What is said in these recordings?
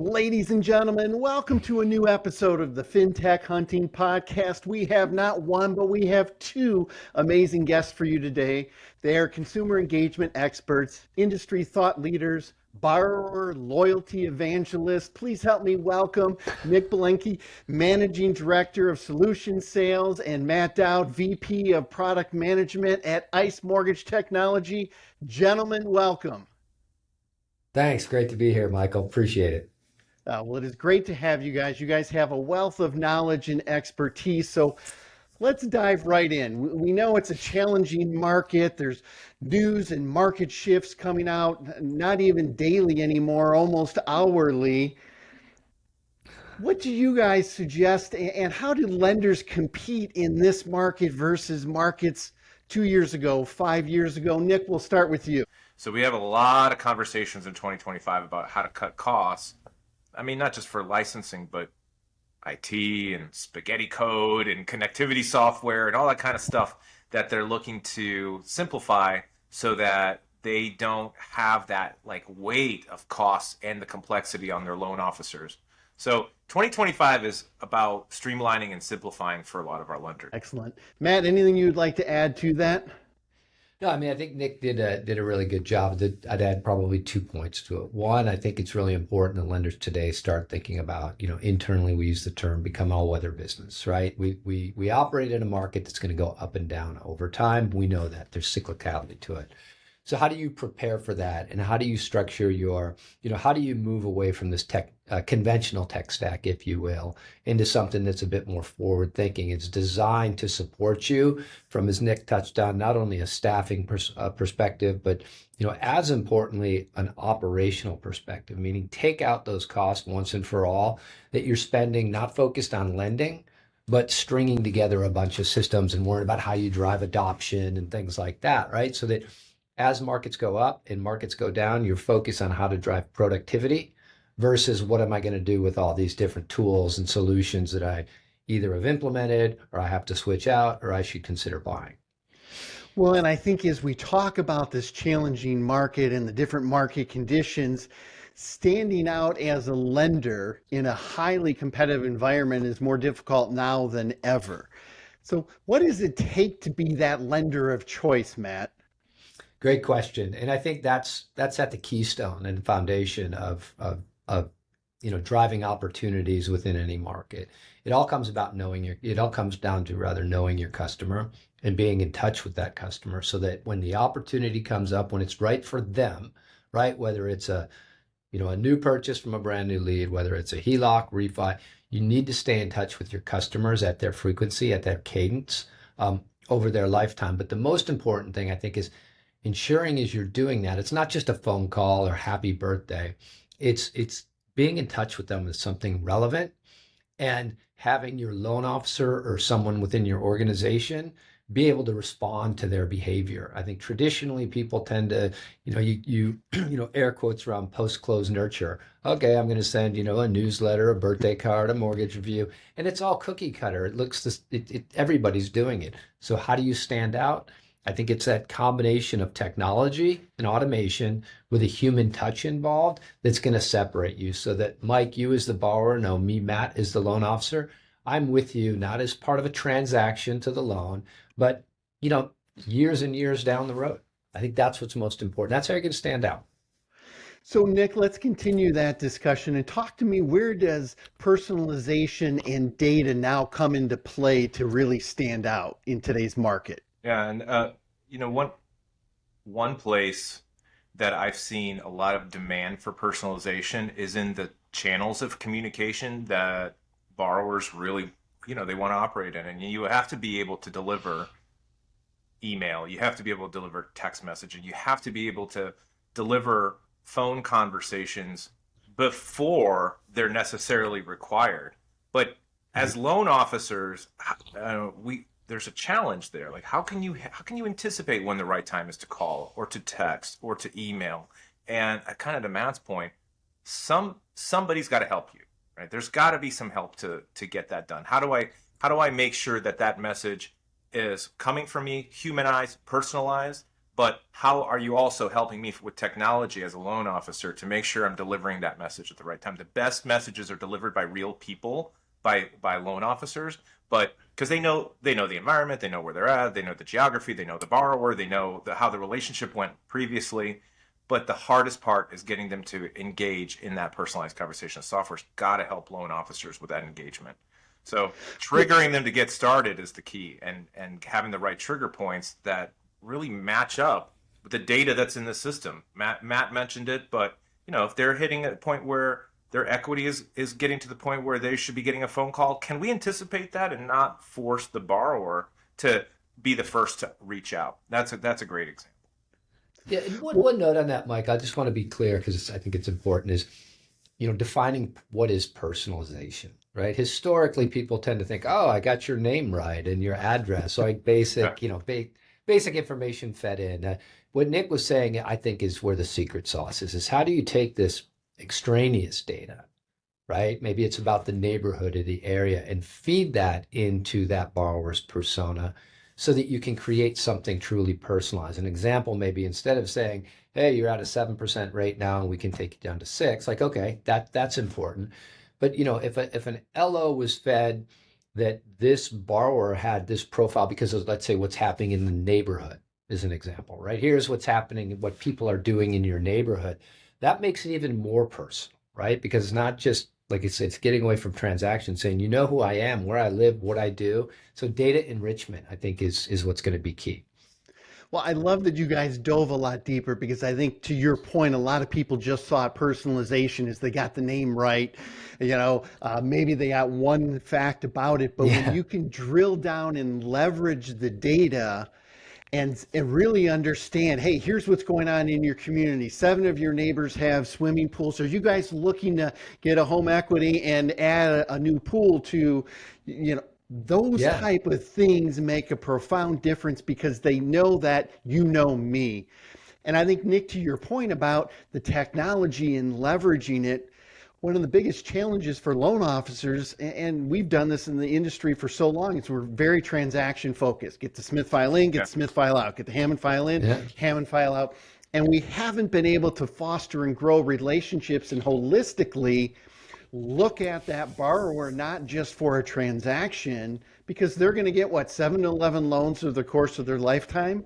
Ladies and gentlemen, welcome to a new episode of the FinTech Hunting Podcast. We have not one, but we have two amazing guests for you today. They are consumer engagement experts, industry thought leaders, borrower loyalty evangelists. Please help me welcome Nick Belenky, Managing Director of Solution Sales, and Matt Dowd, VP of Product Management at ICE Mortgage Technology. Gentlemen, welcome. Thanks. Great to be here, Michael. Appreciate it. Well, it is great to have you guys. You guys have a wealth of knowledge and expertise. So let's dive right in. We know it's a challenging market. There's news and market shifts coming out, not even daily anymore, almost hourly. What do you guys suggest, and how do lenders compete in this market versus markets 2 years ago, 5 years ago? Nick, we'll start with you. So we have a lot of conversations in 2025 about how to cut costs. I mean, not just for licensing, but IT and spaghetti code and connectivity software and all that kind of stuff that they're looking to simplify so that they don't have that weight of costs and the complexity on their loan officers. So 2025 is about streamlining and simplifying for a lot of our lenders. Excellent. Matt, anything you'd like to add to that? No, I mean, I think Nick did a really good job. I'd add probably 2 points to it. One, I think it's really important that lenders today start thinking about, internally we use the term become all-weather business, right? We operate in a market that's going to go up and down over time. We know that there's cyclicality to it. So how do you prepare for that? And how do you structure how do you move away from this conventional tech stack, if you will, into something that's a bit more forward thinking? It's designed to support you from, as Nick touched on, not only a staffing perspective, but, as importantly, an operational perspective, meaning take out those costs once and for all that you're spending, not focused on lending, but stringing together a bunch of systems and worrying about how you drive adoption and things like that, right? So that as markets go up and markets go down, you're focused on how to drive productivity versus what am I going to do with all these different tools and solutions that I either have implemented or I have to switch out or I should consider buying. Well, and I think as we talk about this challenging market and the different market conditions, standing out as a lender in a highly competitive environment is more difficult now than ever. So what does it take to be that lender of choice, Matt? Great question. And I think that's at the keystone and foundation of driving opportunities within any market. It all comes down to knowing your customer and being in touch with that customer so that when the opportunity comes up, when it's right for them, right? Whether it's a new purchase from a brand new lead, whether it's a HELOC, refi, you need to stay in touch with your customers at their frequency, at their cadence, over their lifetime. But the most important thing I think is ensuring as you're doing that, it's not just a phone call or happy birthday. It's being in touch with them with something relevant and having your loan officer or someone within your organization be able to respond to their behavior. I think traditionally people tend to, you air quotes around post-close nurture. Okay, I'm going to send, a newsletter, a birthday card, a mortgage review, and it's all cookie cutter. Everybody's doing it. So how do you stand out? I think it's that combination of technology and automation with a human touch involved that's going to separate you so that, Mike, you as the borrower, no, me, Matt, as the loan officer, I'm with you, not as part of a transaction to the loan, but, years and years down the road. I think that's what's most important. That's how you're going to stand out. So, Nick, let's continue that discussion and talk to me. Where does personalization and data now come into play to really stand out in today's market? Yeah, and one place that I've seen a lot of demand for personalization is in the channels of communication that borrowers really, they want to operate in. And you have to be able to deliver email, you have to be able to deliver text message, and you have to be able to deliver phone conversations before they're necessarily required. But as loan officers, there's a challenge there. Like, how can you anticipate when the right time is to call or to text or to email? And kind of to Matt's point, somebody's got to help you, right? There's got to be some help to get that done. How do I make sure that message is coming from me, humanized, personalized, but how are you also helping me with technology as a loan officer to make sure I'm delivering that message at the right time? The best messages are delivered by real people, by loan officers, but because they know the environment, they know where they're at, they know the geography, they know the borrower, they know how the relationship went previously. But the hardest part is getting them to engage in that personalized conversation. Software's got to help loan officers with that engagement. So triggering them to get started is the key, and having the right trigger points that really match up with the data that's in the system. Matt mentioned it, but if they're hitting a point where their equity is getting to the point where they should be getting a phone call, can we anticipate that and not force the borrower to be the first to reach out? That's a great example. Yeah, and one note on that, Mike, I just want to be clear because I think it's important is, defining what is personalization, right? Historically, people tend to think, oh, I got your name right and your address. So basic information fed in. What Nick was saying, I think, is where the secret sauce is how do you take this extraneous data, right? Maybe it's about the neighborhood or the area and feed that into that borrower's persona so that you can create something truly personalized. An example, maybe instead of saying, hey, you're at a 7% rate now and we can take you down to 6, like, okay, that's important. But if an LO was fed that this borrower had this profile because of, let's say, what's happening in the neighborhood is an example, right? Here's what's happening, what people are doing in your neighborhood. That makes it even more personal, right? Because it's not just, like I said, it's getting away from transactions, saying, who I am, where I live, what I do. So data enrichment, I think, is what's going to be key. Well, I love that you guys dove a lot deeper because I think, to your point, a lot of people just thought personalization is they got the name right. Maybe they got one fact about it, but when you can drill down and leverage the data and really understand, hey, here's what's going on in your community. 7 of your neighbors have swimming pools. Are you guys looking to get a home equity and add a new pool to, those type of things make a profound difference because they know that me. And I think, Nick, to your point about the technology and leveraging it, one of the biggest challenges for loan officers, and we've done this in the industry for so long, is we're very transaction focused. Get the Smith file in, get the Smith file out, get the Hammond file in, Hammond file out. And we haven't been able to foster and grow relationships and holistically look at that borrower, not just for a transaction, because they're going to get 7 to 11 loans over the course of their lifetime.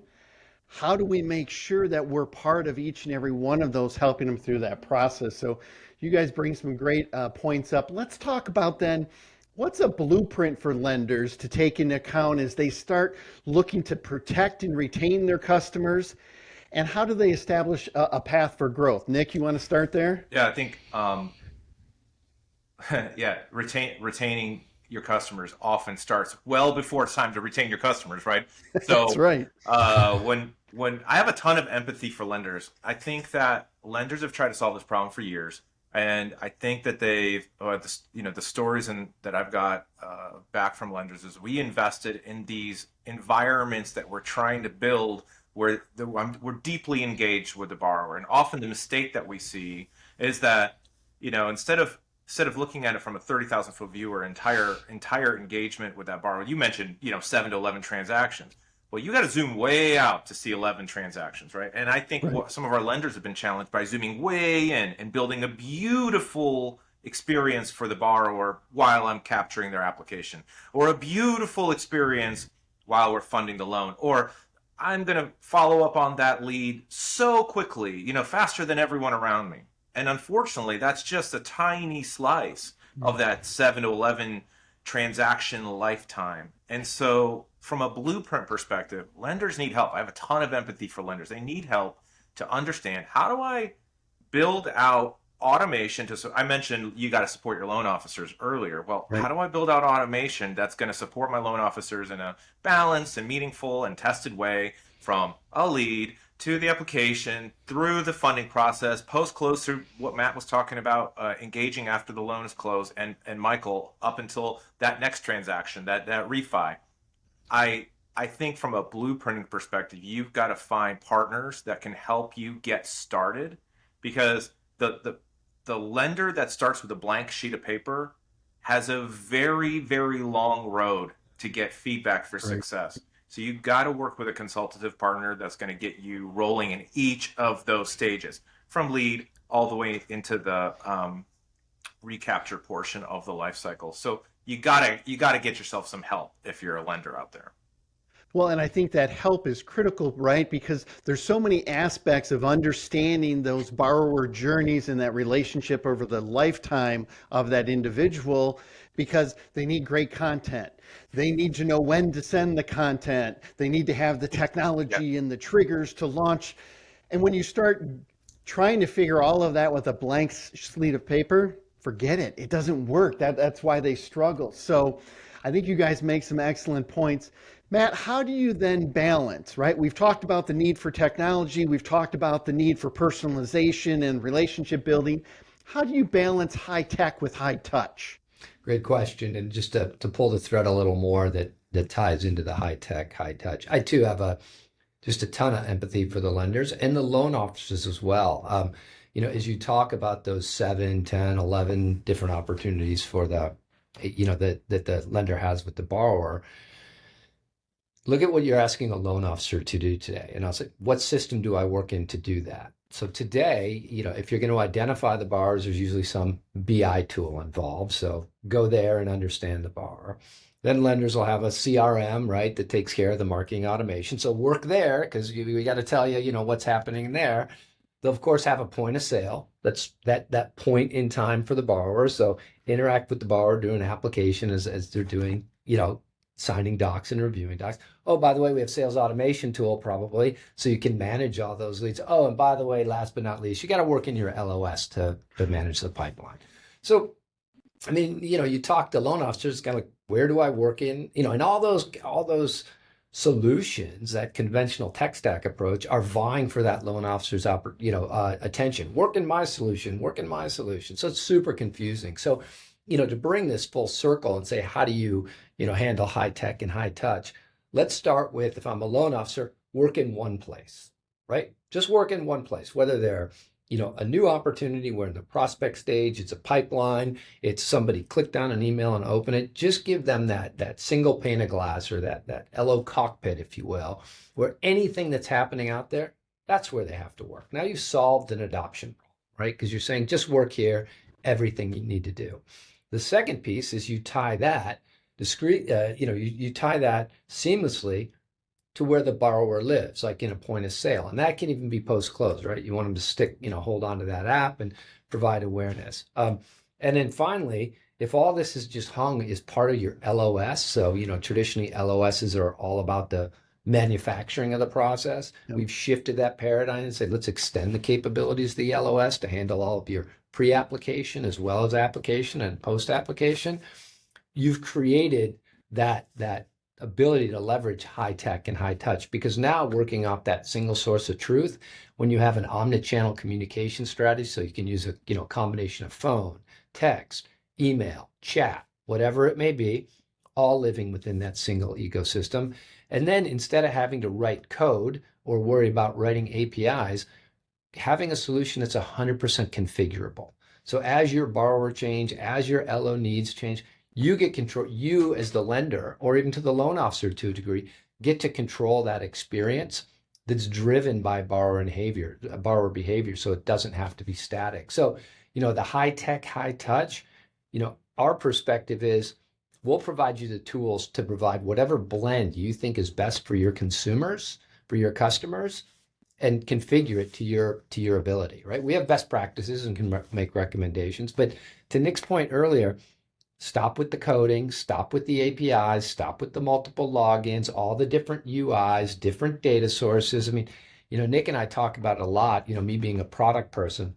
How do we make sure that we're part of each and every one of those, helping them through that process? So you guys bring some great points up. Let's talk about then, what's a blueprint for lenders to take into account as they start looking to protect and retain their customers? And how do they establish a path for growth? Nick, you want to start there? Yeah, I think, retaining your customers often starts well before it's time to retain your customers, right? So that's right. When I have a ton of empathy for lenders, I think that lenders have tried to solve this problem for years. And I think that they've, the stories that I've got back from lenders is we invested in these environments that we're trying to build where we're deeply engaged with the borrower. And often the mistake that we see is that, instead of looking at it from a 30,000-foot view or entire engagement with that borrower, you mentioned, 7 to 11 transactions. Well, you got to zoom way out to see 11 transactions, right? And I think some of our lenders have been challenged by zooming way in and building a beautiful experience for the borrower while I'm capturing their application, or a beautiful experience while we're funding the loan, or I'm going to follow up on that lead so quickly, faster than everyone around me. And unfortunately, that's just a tiny slice of that 7 to 11 transaction lifetime. And so from a blueprint perspective, lenders need help. I have a ton of empathy for lenders. They need help to understand, how do I build out automation I mentioned you got to support your loan officers earlier. Well, how do I build out automation that's going to support my loan officers in a balanced and meaningful and tested way, from a lead to the application, through the funding process, post-close, through what Matt was talking about, engaging after the loan is closed, and Michael, up until that next transaction, that refi. I think from a blueprinting perspective, you've got to find partners that can help you get started, because the lender that starts with a blank sheet of paper has a very, very long road to get feedback for success. So you got to work with a consultative partner that's going to get you rolling in each of those stages, from lead all the way into the recapture portion of the life cycle. So you gotta get yourself some help if you're a lender out there. Well, and I think that help is critical, right? Because there's so many aspects of understanding those borrower journeys and that relationship over the lifetime of that individual, because they need great content. They need to know when to send the content. They need to have the technology and the triggers to launch. And when you start trying to figure all of that with a blank slate of paper, forget it. It doesn't work. That's why they struggle. So I think you guys make some excellent points. Matt, how do you then balance, right? We've talked about the need for technology. We've talked about the need for personalization and relationship building. How do you balance high tech with high touch? Great question. And just to pull the thread a little more that ties into the high tech, high touch. I too have just a ton of empathy for the lenders and the loan officers as well. As you talk about those 7, 10, 11 different opportunities for that the lender has with the borrower, look at what you're asking a loan officer to do today. And I'll say, what system do I work in to do that? So today, if you're going to identify the borrowers, there's usually some BI tool involved. So go there and understand the borrower. Then lenders will have a CRM, right, that takes care of the marketing automation. So work there, because we got to tell you, what's happening there. They'll of course have a point of sale. That's that point in time for the borrower. So interact with the borrower, do an application as they're doing, signing docs and reviewing docs. Oh, by the way, we have sales automation tool probably, so you can manage all those leads. Oh, and by the way, last but not least, you got to work in your LOS to manage the pipeline. So, you talk to loan officers, kind of like, where do I work in? And all those solutions, that conventional tech stack approach, are vying for that loan officer's attention. Work in my solution. So it's super confusing. So, to bring this full circle and say, how do you, handle high tech and high touch? Let's start with, if I'm a loan officer, work in one place, right? Just work in one place, whether they're, a new opportunity, we're in the prospect stage, it's a pipeline, it's somebody clicked on an email and open it. Just give them that single pane of glass, or that LO cockpit, if you will, where anything that's happening out there, that's where they have to work. Now you've solved an adoption problem, right? Because you're saying, just work here, everything you need to do. The second piece is you tie that you tie that seamlessly to where the borrower lives, like in a point of sale. And that can even be post-close, right? You want them to stick, hold on to that app and provide awareness. And then finally, if all this is just hung as part of your LOS, so, traditionally LOSs are all about the manufacturing of the process. Yep. We've shifted that paradigm and said, let's extend the capabilities of the LOS to handle all of your pre-application as well as application and post-application. You've created that ability to leverage high tech and high touch, because now working off that single source of truth, when you have an omni-channel communication strategy, so you can use a combination of phone, text, email, chat, whatever it may be, all living within that single ecosystem. And then instead of having to write code or worry about writing APIs, having a solution that's 100% configurable. So as your borrower change, as your LO needs change, you get control. You as the lender, or even to the loan officer to a degree, get to control that experience that's driven by borrower behavior. So it doesn't have to be static. So, the high tech, high touch, our perspective is we'll provide you the tools to provide whatever blend you think is best for your consumers, for your customers, and configure it to your ability, right? We have best practices and can make recommendations. But to Nick's point earlier, stop with the coding, stop with the APIs, stop with the multiple logins, all the different UIs, different data sources. Nick and I talk about it a lot, me being a product person.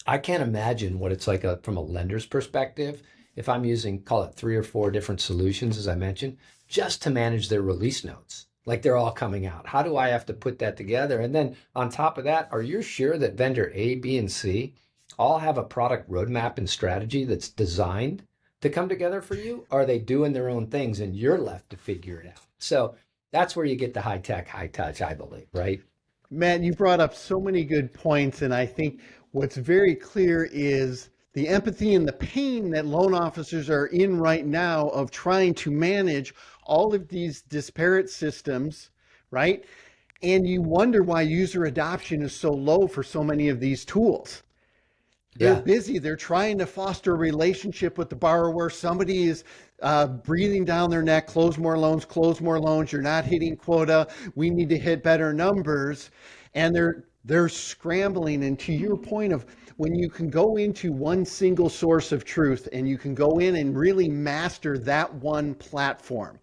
I can't imagine what it's like from a lender's perspective if I'm using, call it 3 or 4 different solutions, as I mentioned, just to manage their release notes. Like they're all coming out. How do I have to put that together? And then on top of that, are you sure that vendor A, B, and C all have a product roadmap and strategy that's designed to come together for you? Or are they doing their own things and you're left to figure it out? So that's where you get the high tech, high touch, I believe, right? Matt, you brought up so many good points. And I think what's very clear is the empathy and the pain that loan officers are in right now of trying to manage all of these disparate systems, right? And you wonder why user adoption is so low for so many of these tools. They're busy. They're trying to foster a relationship with the borrower. Somebody is breathing down their neck, close more loans, close more loans. You're not hitting quota. We need to hit better numbers. And they're scrambling. And to your point of when you can go into one single source of truth and you can go in and really master that one platform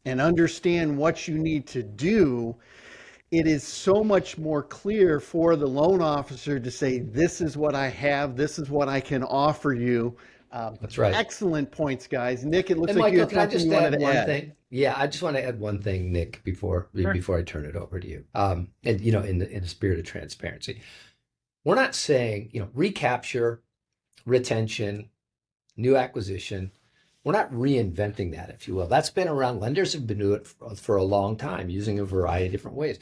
and understand what you need to do, it is so much more clear for the loan officer to say, this is what I have, this is what I can offer you. That's right. Excellent points, guys. Nick, it looks And like Michael, you have can I something just you wanted add to one add. thing? Yeah, I just want to add one thing, Nick, before I turn it over to you. And in the spirit of transparency, we're not saying recapture, retention, new acquisition. We're not reinventing that, if you will. That's been around. Lenders have been doing it for a long time, using a variety of different ways.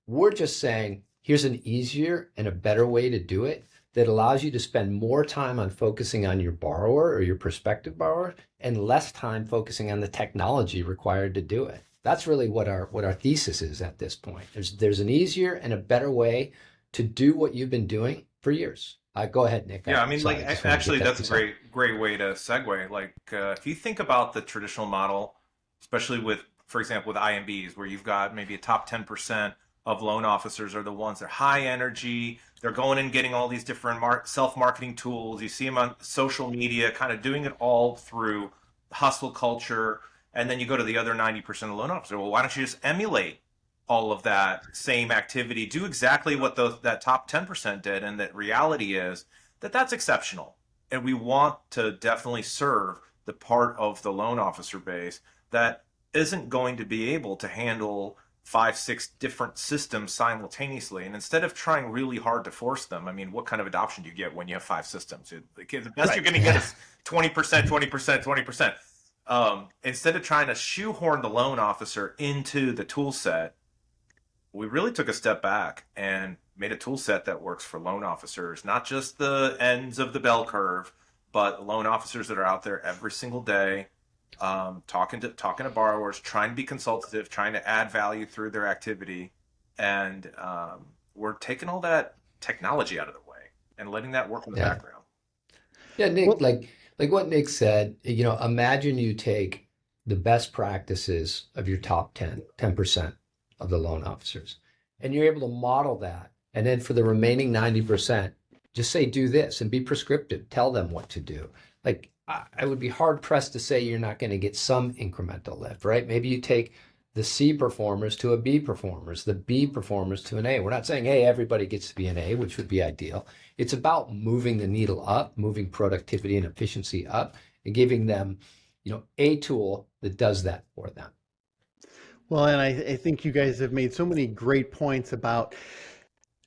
We're just saying, here's an easier and a better way to do it that allows you to spend more time on focusing on your borrower or your prospective borrower and less time focusing on the technology required to do it. That's really what our thesis is at this point. There's an easier and a better way to do what you've been doing for years. Go ahead, Nick. Yeah, I mean, Sorry, actually, that's a great way to segue. Like, if you think about the traditional model, especially with, for example, with IMBs, where you've got maybe a top 10% of loan officers are the ones that are high energy. They're going and getting all these different self-marketing tools. You see them on social media, kind of doing it all through hustle culture. And then you go to the other 90% of loan officers. Well, why don't you just emulate all of that same activity? Do exactly what that top 10% did. And the reality is that that's exceptional. And we want to definitely serve the part of the loan officer base that isn't going to be able to handle 5-6 different systems simultaneously. And instead of trying really hard to force them, I mean, what kind of adoption do you get when you have 5 systems? The best you're going to get is 20%, 20%, 20%. Instead of trying to shoehorn the loan officer into the tool set, we really took a step back and made a tool set that works for loan officers, not just the ends of the bell curve, but loan officers that are out there every single day, talking to borrowers, trying to be consultative, trying to add value through their activity. And we're taking all that technology out of the way and letting that work in the background. Yeah, Nick, like what Nick said, imagine you take the best practices of your top 10% of the loan officers, and you're able to model that. And then for the remaining 90%, just say, do this and be prescriptive. Tell them what to do. Like, I would be hard pressed to say you're not going to get some incremental lift, right? Maybe you take the C performers to a B performers, the B performers to an A. We're not saying, hey, everybody gets to be an A, which would be ideal. It's about moving the needle up, moving productivity and efficiency up, and giving them, a tool that does that for them. Well, and I think you guys have made so many great points about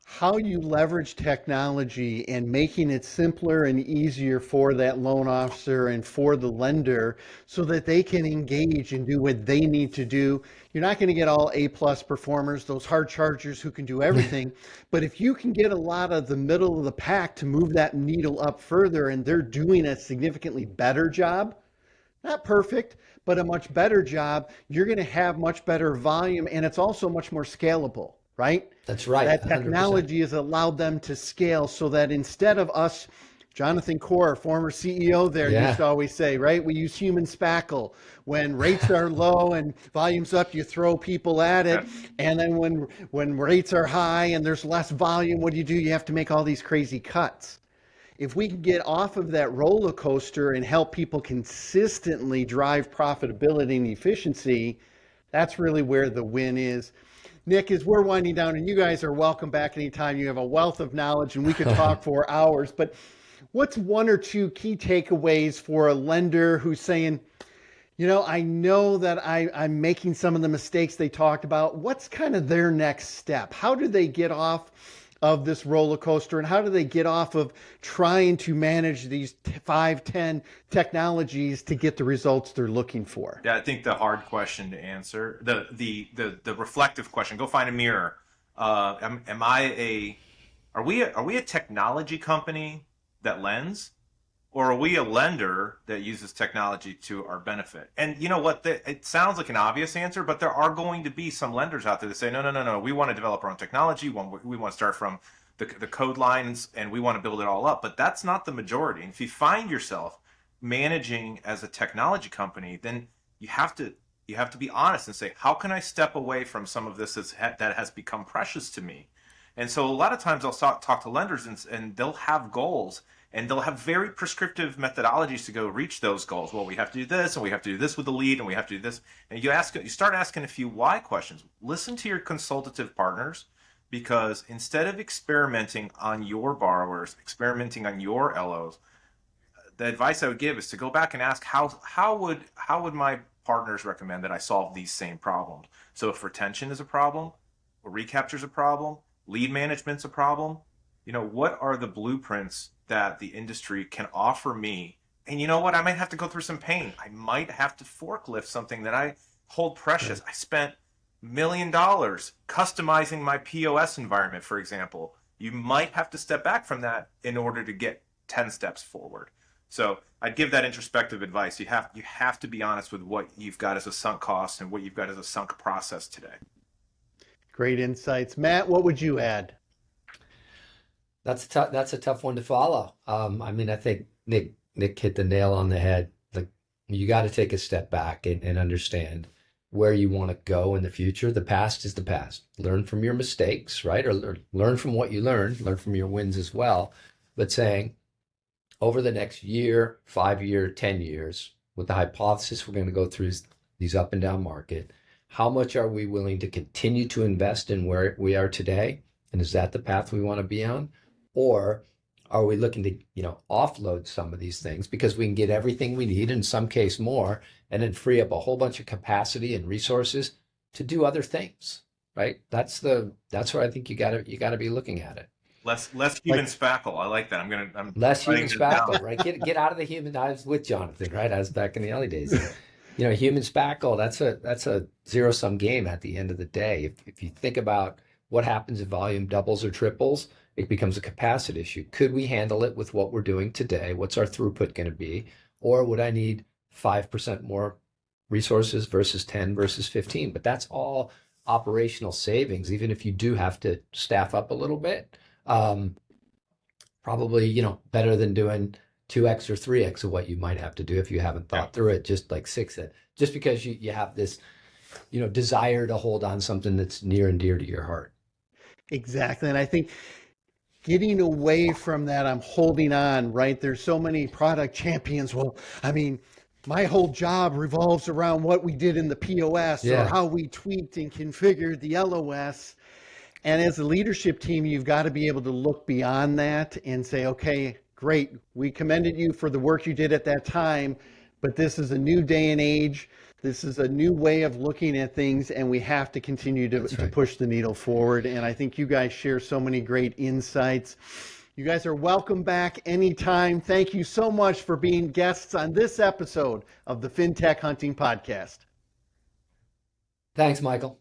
how you leverage technology and making it simpler and easier for that loan officer and for the lender so that they can engage and do what they need to do. You're not going to get all A-plus performers, those hard chargers who can do everything. But if you can get a lot of the middle of the pack to move that needle up further and they're doing a significantly better job, not perfect, but a much better job, you're going to have much better volume, and it's also much more scalable, right? That's right. That technology 100%. Has allowed them to scale so that instead of us, Jonathan Core, former CEO there, used to always say, right, we use human spackle. When rates are low and volume's up, you throw people at it. And then when rates are high and there's less volume, what do? You have to make all these crazy cuts. If we can get off of that roller coaster and help people consistently drive profitability and efficiency, that's really where the win is. Nick, as we're winding down, and you guys are welcome back anytime, you have a wealth of knowledge and we could talk for hours, but what's one or two key takeaways for a lender who's saying, I know that I'm making some of the mistakes they talked about. What's kind of their next step? How do they get off of this roller coaster, and how do they get off of trying to manage these 5-10 technologies to get the results they're looking for? Yeah, I think the hard question to answer, the reflective question, go find a mirror. Are we a technology company that lends, or are we a lender that uses technology to our benefit? And you know what? It sounds like an obvious answer, but there are going to be some lenders out there that say, no. We want to develop our own technology. We want to start from the code lines and we want to build it all up. But that's not the majority. And if you find yourself managing as a technology company, then you have to be honest and say, how can I step away from some of this that has become precious to me? And so a lot of times I'll talk to lenders and they'll have goals and they'll have very prescriptive methodologies to go reach those goals. Well, we have to do this and we have to do this with the lead and we have to do this. And you start asking a few why questions. Listen to your consultative partners, because instead of experimenting on your borrowers, experimenting on your LOs, the advice I would give is to go back and ask how would my partners recommend that I solve these same problems? So if retention is a problem, or recapture is a problem, lead management's a problem, what are the blueprints that the industry can offer me? And you know what? I might have to go through some pain. I might have to forklift something that I hold precious. I spent $1 million customizing my POS environment, for example. You might have to step back from that in order to get 10 steps forward. So I'd give that introspective advice. You have to be honest with what you've got as a sunk cost and what you've got as a sunk process today. Great insights. Matt, what would you add? That's a tough one to follow. I think Nick hit the nail on the head. Like, you got to take a step back and understand where you want to go in the future. The past is the past. Learn from your mistakes, right? Or learn from what you learn from your wins as well. But saying, over the next year, 5 year, 10 years, with the hypothesis we're going to go through these up and down market, how much are we willing to continue to invest in where we are today? And is that the path we want to be on? Or are we looking to, offload some of these things because we can get everything we need, in some case more, and then free up a whole bunch of capacity and resources to do other things, right? That's where I think you gotta be looking at it. Less human spackle. I like that. I'm less human spackle, right? Get out of the human. I was with Jonathan, right? I was back in the early days. Human spackle. That's a zero sum game at the end of the day. If you think about what happens if volume doubles or triples, it becomes a capacity issue. Could we handle it with what we're doing today? What's our throughput going to be? Or would I need 5% more resources versus 10 versus 15? But that's all operational savings, even if you do have to staff up a little bit. Probably, better than doing 2x or 3x of what you might have to do if you haven't thought through it, just like 6x. Just because you have this, desire to hold on something that's near and dear to your heart. Exactly. And I think getting away from that, I'm holding on, right? There's so many product champions. Well, my whole job revolves around what we did in the POS or how we tweaked and configured the LOS. And as a leadership team, you've got to be able to look beyond that and say, okay, great. We commended you for the work you did at that time, but this is a new day and age. This is a new way of looking at things, and we have to continue to push the needle forward. And I think you guys share so many great insights. You guys are welcome back anytime. Thank you so much for being guests on this episode of the FinTech Hunting Podcast. Thanks, Michael.